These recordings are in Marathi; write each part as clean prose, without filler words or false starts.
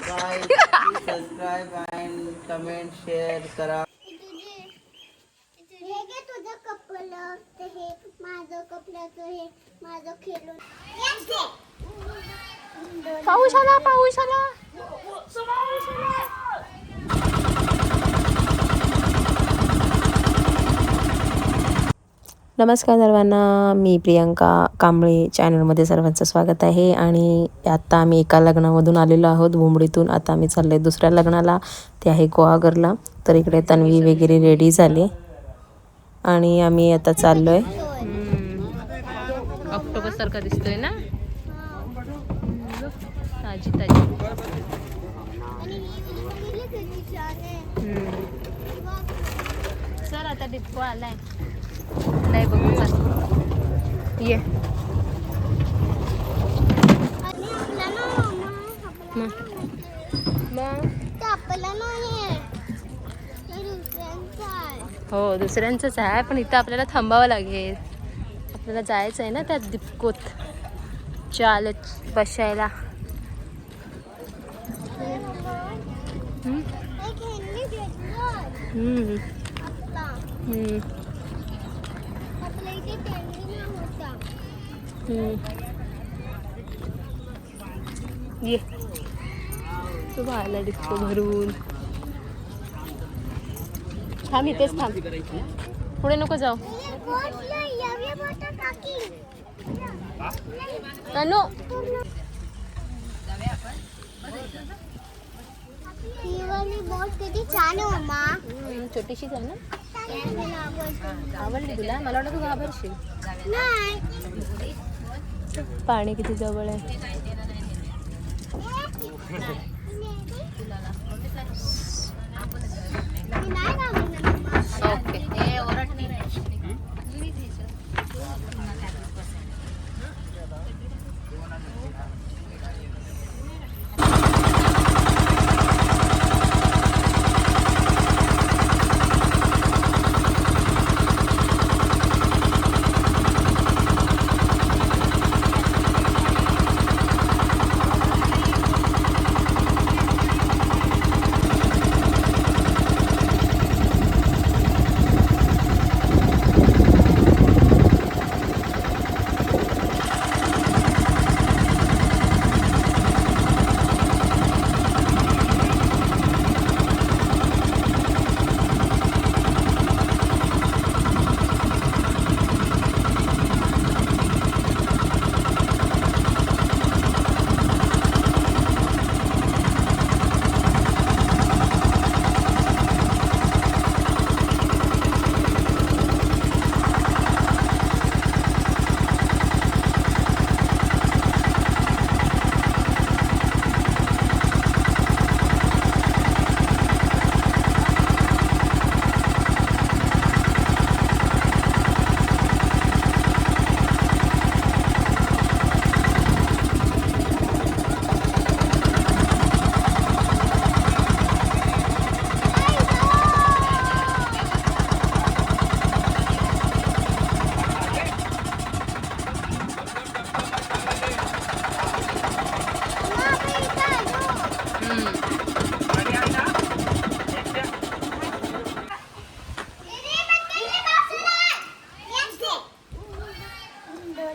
सबस्क्राईब अँड कमेंट शेअर करा. हे घे तुझं कपलं, ते हे माझं कपल्याचं, हे माझं खेळून. पाऊस आला, पाऊस आला. नमस्कार सर्वांना, मी प्रियंका कांबळे चॅनलमध्ये सर्वांचं स्वागत आहे. आणि आत्ता आम्ही एका लग्नामधून आलेलो आहोत बुंबडीतून. आता आम्ही चाललो आहे दुसऱ्या लग्नाला, ते आहे गुहागरला. तर इकडे तन्वी वगैरे रेडी झाले आणि आम्ही आता चाललो आहे. ऑक्टोबस सारखा दिसतोय ना, ताजी ताजी. सर आता डिस्को आलाय, नाही बघू ये. हो दुसऱ्यांचंच आहे, पण इथं आपल्याला थांबावं लागेल. आपल्याला जायचं आहे ना त्या डिस्कोत चालत बसायला. ये तू बाहेरला डिस्को भरून थांब, इथेच थांब, पुढे नको जाऊ. अनु छान आहे मम्मा, छोटीशीच आहे ना. आवडली तुला? मला वाटतं तू घाबरशील. पाणी किती जवळ आहे.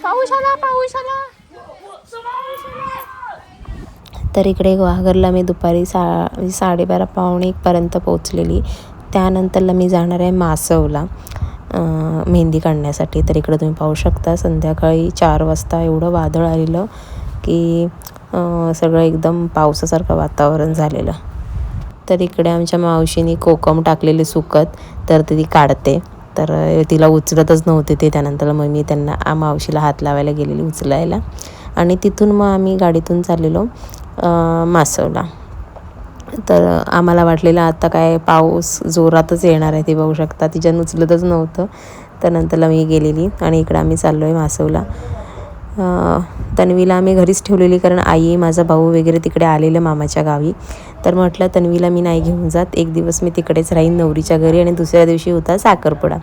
पाऊस आला, पाऊस आला. तर इकडे गुहागरला मी दुपारी 12:30 पावणे 1पर्यंत पोहोचलेली. त्यानंतरला मी जाणार आहे मासवला मेहंदी काढण्यासाठी. तर इकडे तुम्ही पाहू शकता संध्याकाळी 4 वाजता एवढं वादळ आलेलं की सगळं एकदम पावसासारखं वातावरण झालेलं. तर इकडे आमच्या मावशीने कोकम टाकलेले सुकत, तर ती काढते. तर तिला उचलतच नव्हते ते. त्यानंतर मग मी त्यांना मावशीला हात लावायला गेलेली उचलायला. आणि तिथून मग आम्ही गाडीतून चाललेलो मासवला. तर आम्हाला वाटलेलं आता काय पाऊस जोरातच येणार आहे. ते बघू शकता तिच्यानं उचलतच नव्हतं. त्यानंतरला मी गेलेली आणि इकडं आम्ही चाललो आहे मासवला. तन्वीला आम्ही घरीच ठेवलेली, कारण आई माझा भाऊ वगैरे तिकडे आलेलं मामाच्या गावी. तर म्हटलं तन्वीला मी नाही घेऊन जात, एक दिवस मी तिकडेच राहीन नवरीच्या घरी. आणि दुसऱ्या दिवशी होता साखरपुडा.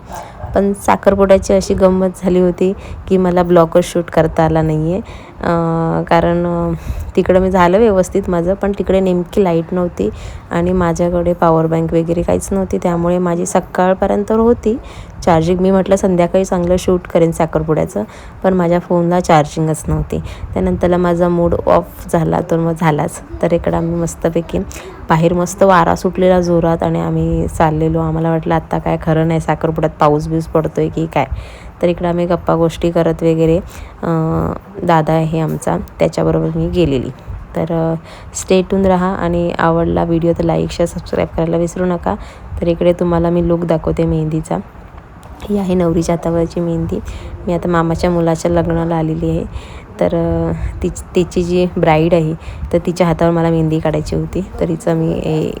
पण साखरपुड्याची अशी गंमत झाली होती की मला ब्लॉगच शूट करता आला नाही आहे. कारण तिकडं मी झालं व्यवस्थित माझं, पण तिकडे नेमकी लाईट नव्हती आणि माझ्याकडे पॉवर बँक वगैरे काहीच नव्हती. त्यामुळे माझी सकाळपर्यंत होती चार्जिंग. मी म्हटलं संध्याकाळी चांगलं शूट करेन साखरपुड्याचं, पण माझ्या फोनला चार्जिंगच नव्हती. त्यानंतरला माझा मूड ऑफ झाला, तर मग झालाच. तर इकडं आम्ही मस्तपैकी बाहेर मस्त वारा सुटलेला जोरात आणि आम्ही चाललेलो. आम्हाला वाटलं आत्ता काय खरं नाही, साखरपुड्यात पाऊस बिऊस पडतो आहे की काय. तर इकडं आम्ही गप्पा गोष्टी करत वगैरे दादा आहे आमचा, त्याच्याबरोबर मी गेलेली. तर स्टे ट्यून राहा आणि आवडला व्हिडिओ तर लाईक शेअर सबस्क्राईब करायला विसरू नका. तर इकडे तुम्हाला मी लुक दाखवते मेहंदीचा. ही आहे नवरीच्या हातावरची मेहंदी. मी आता मामाच्या मुलाच्या लग्नाला आलेली आहे. तर तिची जी ब्राईड आहे तर तिच्या हातावर मला मेहंदी काढायची होती. तर हिचं मी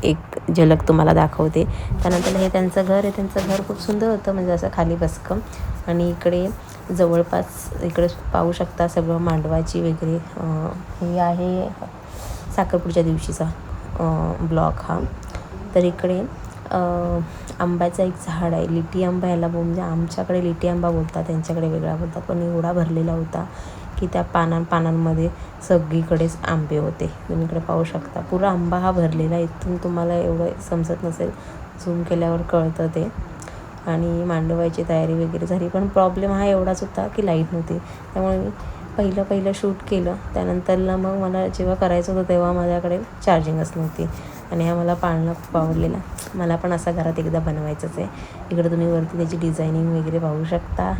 एक झलक तुम्हाला दाखवते. त्यानंतर हे त्यांचं घर आहे. त्यांचं घर खूप सुंदर होतं, म्हणजे असं खाली बसकं. आणि इकडे जवळपास इकडे पाहू शकता सगळं मांडवाची वगैरे. ही आहे साखरपुड्याच्या दिवशीचा ब्लॉग हा. तर इकडे आंब्याचं एक झाड आहे, लिटी आंबा याला म्हणजे आमच्याकडे लिटी आंबा बोलतात, त्यांच्याकडे वेगळा बोलतात. पण एवढा भरलेला होता की त्या पानांमध्ये सगळीकडेच आंबे होते. तुम्ही इकडे पाहू शकता पुरा आंबा हा भरलेला. इथून तुम्हाला एवढं समजत नसेल, झूम केल्यावर कळतं ते. आणि मांडवायची तयारी वगैरे झाली, पण प्रॉब्लेम हा एवढाच होता की लाईट नव्हती. त्यामुळे मी पहिलं शूट केलं. त्यानंतरला मग मला जेव्हा करायचं होतं तेव्हा माझ्याकडे चार्जिंगच नव्हती. आणि हा मला पाळणा खूप आवडलेला. मला पण असा घरात एकदा बनवायचंच आहे. इकडे तुम्ही वरती त्याची डिझायनिंग वगैरे पाहू शकता.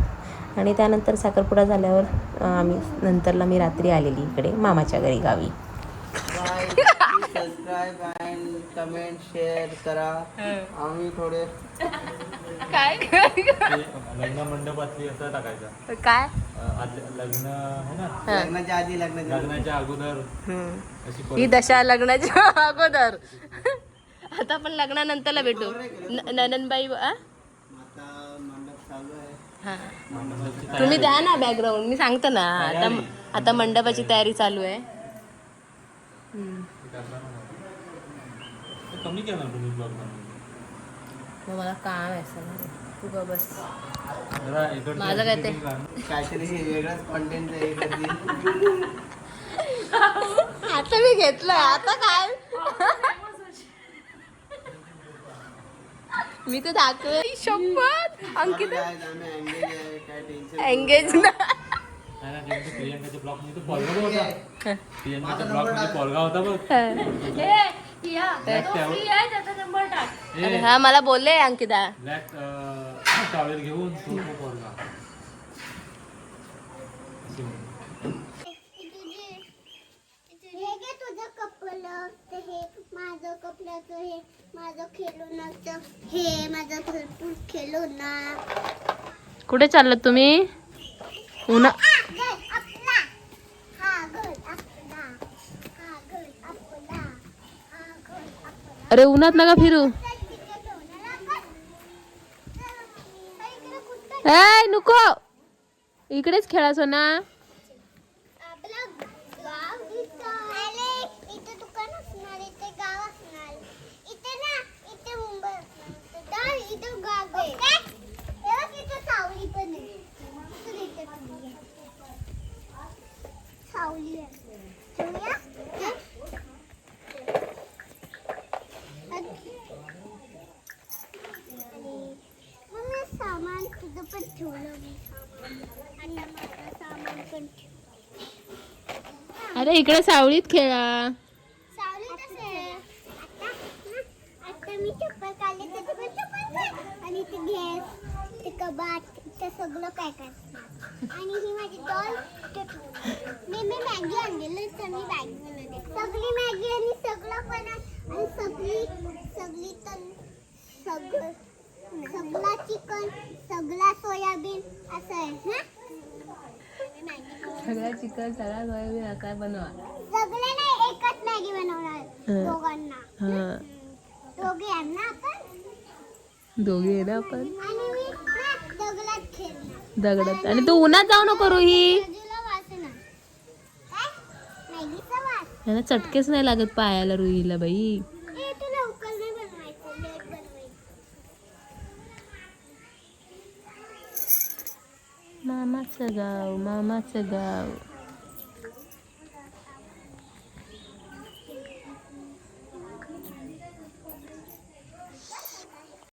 आणि त्यानंतर साखरपुडा झाल्यावर नंतरला मी रात्री आलेली इकडे मामाच्या घरी गावी. सबस्क्राईब अँड कमेंट शेअर करा. आम्ही थोडे काय लग्न मंडपातली असं टाकायचं. काय लग्न आहे ना, लग्नाच्या आधी लग्नाच्या अगोदर अशी ही दशा लग्नाच्या अगोदर. आता आपण लग्नानंतरला भेटू. नननबाई मंडप चालू आहे. हा तुम्ही द्या ना बॅकग्राऊंड, मी सांगतो ना. आता मंडपाची तयारी चालू आहे. कमी केलं तुम्ही ब्लॉग मग मला काम आहे सर, तू ग बस. जरा माझं काय ते काहीतरी वेगळंच कंटेंट आहे. आता मी घेतलंय, आता काय मी तर दाखव शपथ. अंकिता एंगेज ना. प्रियंकाच्या ब्लॉग मध्ये पोलगा होता. प्रियंकाच्या ब्लॉग मध्ये पोलगा होता बघ. हा मला बोलले अंकिता. ब्लॅक टॉवेल घेऊन तो पोलगा. हे घे तुझं कपलं, हे माझं कपड्याचं, हे माझं खेळूनाचं, हे माझं भरपूर खेळूना. कुठे चाललात तुम्ही? उन्हा अरे उन्हात नका फिरू. ए नको, इकडेच खेळायचो ना. सामान तुझं पण ठेवलं मी. आता माझं सामान पण अरे इकडे सावलीत खेळा. सावलीतच आहे. आता मी चप्पल काढले, त्याची पण चप्पल काढ. आणि ते गॅस, ते कबाट, ते सगळं काय आणि ही माझी डॉल मी मॅगी आणलेलं, तर मी बॅग बनवते. सगळी मॅगी आणि सगळं पण आणि सगळी तर सगळा चिकन, सगळा सोयाबीन असं आहे. सगळा चिकन सगळा सोयाबीन काय बनवा. सगळे नाही, एकच मॅगी बनवणार दोघांना. दोघे आहे ना आपण, दोघे आहे ना आपण. आणि मी दगडात खेळणार. दगडात. आणि तू उन्हात जाऊ नको रुही. मॅगीचा वास. त्यांना चटकेच नाही लागत पायाला रुहीला बाई. तू लवकर नाही बनवायचं, लेट बनवायचं. मामाचं गाव, मामाचं गाव.